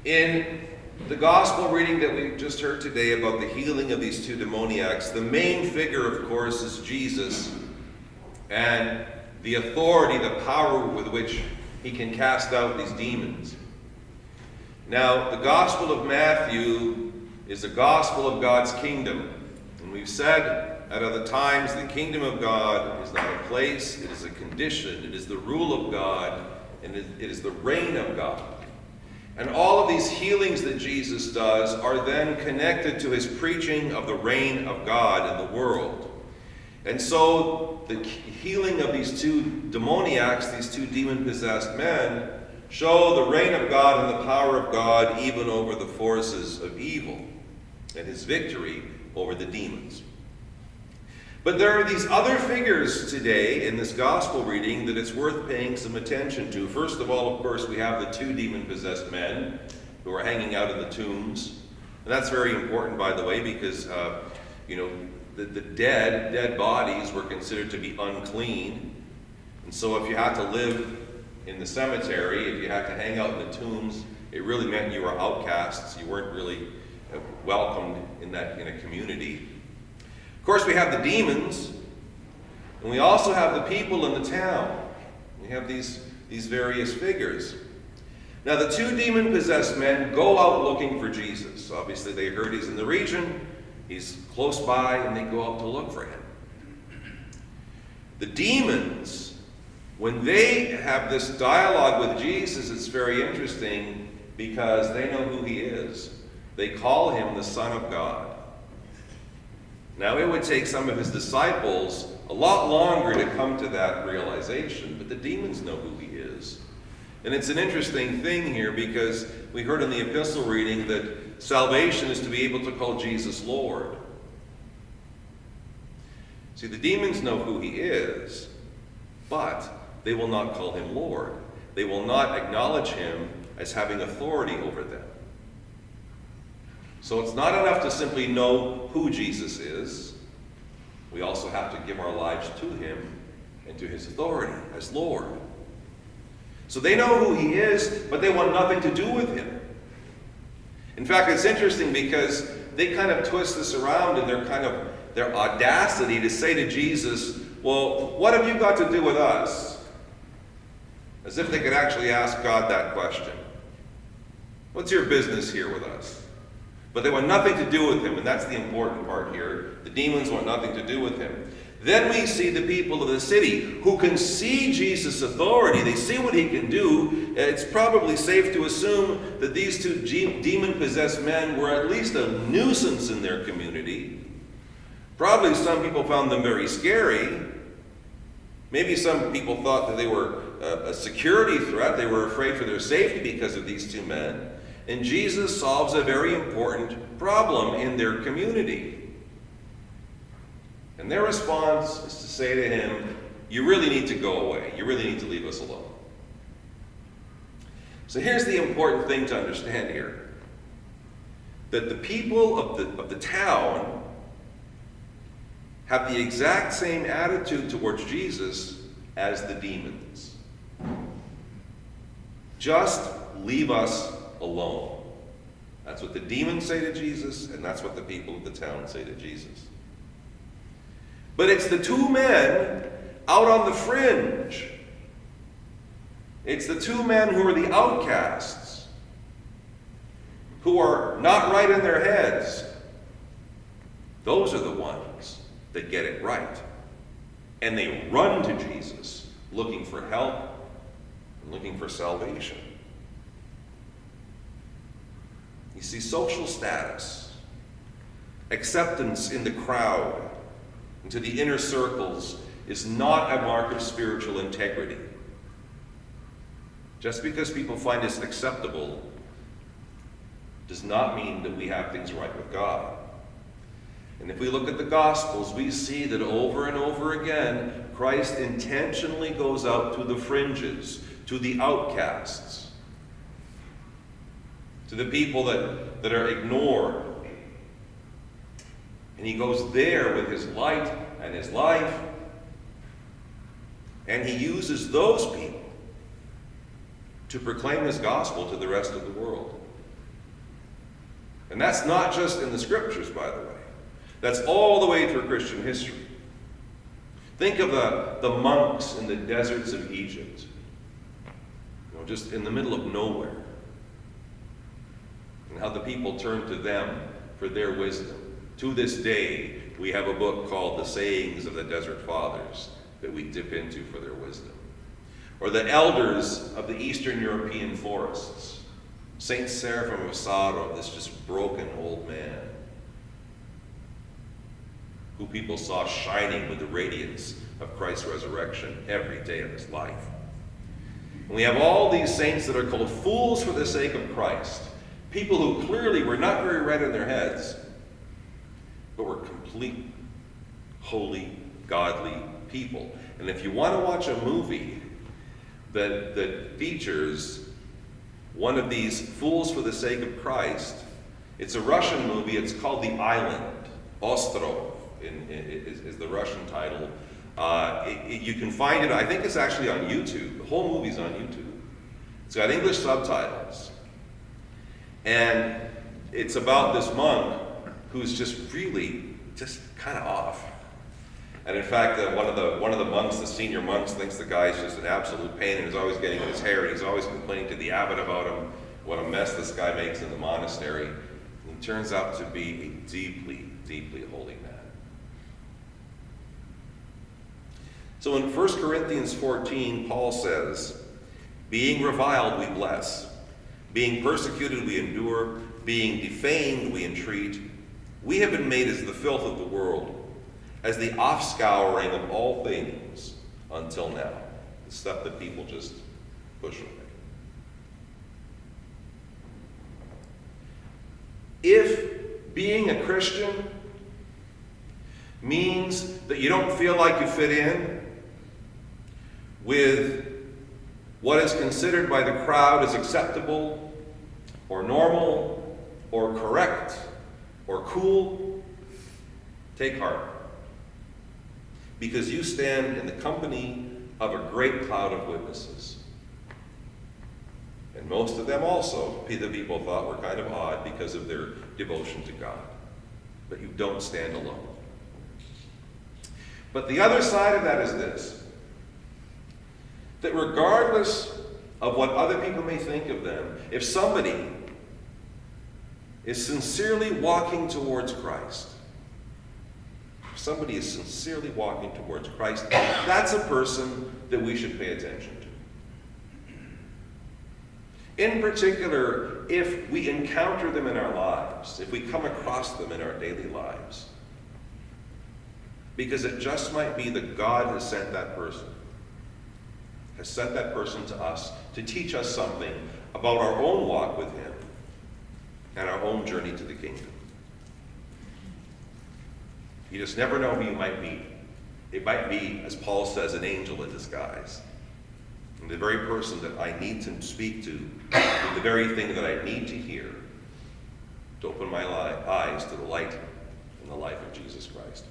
In the gospel reading that we just heard today about the healing of these two demoniacs, the main figure, of course, is Jesus and the authority, the power with which he can cast out these demons. Now, the Gospel of Matthew is the gospel of God's kingdom. And we've said at other times, the kingdom of God is not a place, it is a condition, it is the rule of God, and it is the reign of God. And all of these healings that Jesus does are then connected to his preaching of the reign of God in the world. And so the healing of these two demoniacs, these two demon-possessed men, show the reign of God and the power of God even over the forces of evil and his victory over the demons. But there are these other figures today in this gospel reading that it's worth paying some attention to. First of all, of course, we have the two demon-possessed men who are hanging out in the tombs. And that's very important, by the way, because, the dead bodies were considered to be unclean. And so if you had to live in the cemetery, if you had to hang out in the tombs, it really meant you were outcasts. You weren't really welcomed in a community. Of course, we have the demons, and we also have the people in the town. We have these various figures. Now, the two demon-possessed men go out looking for Jesus. Obviously, they heard he's in the region, he's close by, and they go out to look for him. The demons, when they have this dialogue with Jesus, it's very interesting because they know who he is. They call him the Son of God. Now, it would take some of his disciples a lot longer to come to that realization, but the demons know who he is. And it's an interesting thing here because we heard in the epistle reading that salvation is to be able to call Jesus Lord. See, the demons know who he is, but they will not call him Lord. They will not acknowledge him as having authority over them. So it's not enough to simply know who Jesus is. We also have to give our lives to him and to his authority as Lord. So they know who he is, but they want nothing to do with him. In fact, it's interesting because they kind of twist this around in their audacity to say to Jesus, well, what have you got to do with us? As if they could actually ask God that question. What's your business here with us? But they want nothing to do with him, and that's the important part here. The demons want nothing to do with him. Then we see the people of the city who can see Jesus' authority. They see what he can do. It's probably safe to assume that these two demon-possessed men were at least a nuisance in their community. Probably some people found them very scary. Maybe some people thought that they were a security threat. They were afraid for their safety because of these two men. And Jesus solves a very important problem in their community. And their response is to say to him, you really need to go away. You really need to leave us alone. So here's the important thing to understand here. That the people of the town have the exact same attitude towards Jesus as the demons. Just leave us alone. That's what the demons say to Jesus, and that's what the people of the town say to Jesus. But it's the two men out on the fringe. It's the two men who are the outcasts, who are not right in their heads. Those are the ones that get it right. And they run to Jesus, looking for help and looking for salvation. You see, social status, acceptance in the crowd, into the inner circles, is not a mark of spiritual integrity. Just because people find us acceptable does not mean that we have things right with God. And if we look at the Gospels, we see that over and over again, Christ intentionally goes out to the fringes, to the outcasts, to the people that are ignored. And he goes there with his light and his life, and he uses those people to proclaim his gospel to the rest of the world. And that's not just in the scriptures, by the way. That's all the way through Christian history. Think of the monks in the deserts of Egypt, just in the middle of nowhere, and how the people turned to them for their wisdom. To this day, we have a book called The Sayings of the Desert Fathers that we dip into for their wisdom. Or the elders of the Eastern European forests. Saint Seraphim of Saro, this just broken old man, who people saw shining with the radiance of Christ's resurrection every day of his life. And we have all these saints that are called fools for the sake of Christ. People who clearly were not very red in their heads, but were complete, holy, godly people. And if you want to watch a movie that features one of these fools for the sake of Christ, it's a Russian movie. It's called The Island. Ostrov is the Russian title. You can find it, I think it's actually on YouTube. The whole movie's on YouTube. It's got English subtitles. And it's about this monk who's just really kind of off. And in fact, one of the monks, the senior monks, thinks the guy's just an absolute pain and is always getting in his hair, and he's always complaining to the abbot about him, what a mess this guy makes in the monastery. And he turns out to be a deeply, deeply holy man. So in 1 Corinthians 14, Paul says, being reviled we bless, being persecuted we endure, being defamed we entreat. We have been made as the filth of the world, as the offscouring of all things until now. The stuff that people just push away. If being a Christian means that you don't feel like you fit in with what is considered by the crowd as acceptable or normal or correct or cool, take heart. Because you stand in the company of a great cloud of witnesses. And most of them also, the people thought, were kind of odd because of their devotion to God. But you don't stand alone. But the other side of that is this, that regardless of what other people may think of them, if somebody is sincerely walking towards Christ, if somebody is sincerely walking towards Christ, that's a person that we should pay attention to. In particular, if we encounter them in our lives, if we come across them in our daily lives, because it just might be that God has sent that person to us to teach us something about our own walk with him and our own journey to the kingdom. You just never know who you might meet. It might be, as Paul says, an angel in disguise. And the very person that I need to speak to, the very thing that I need to hear to open my eyes to the light and the life of Jesus Christ.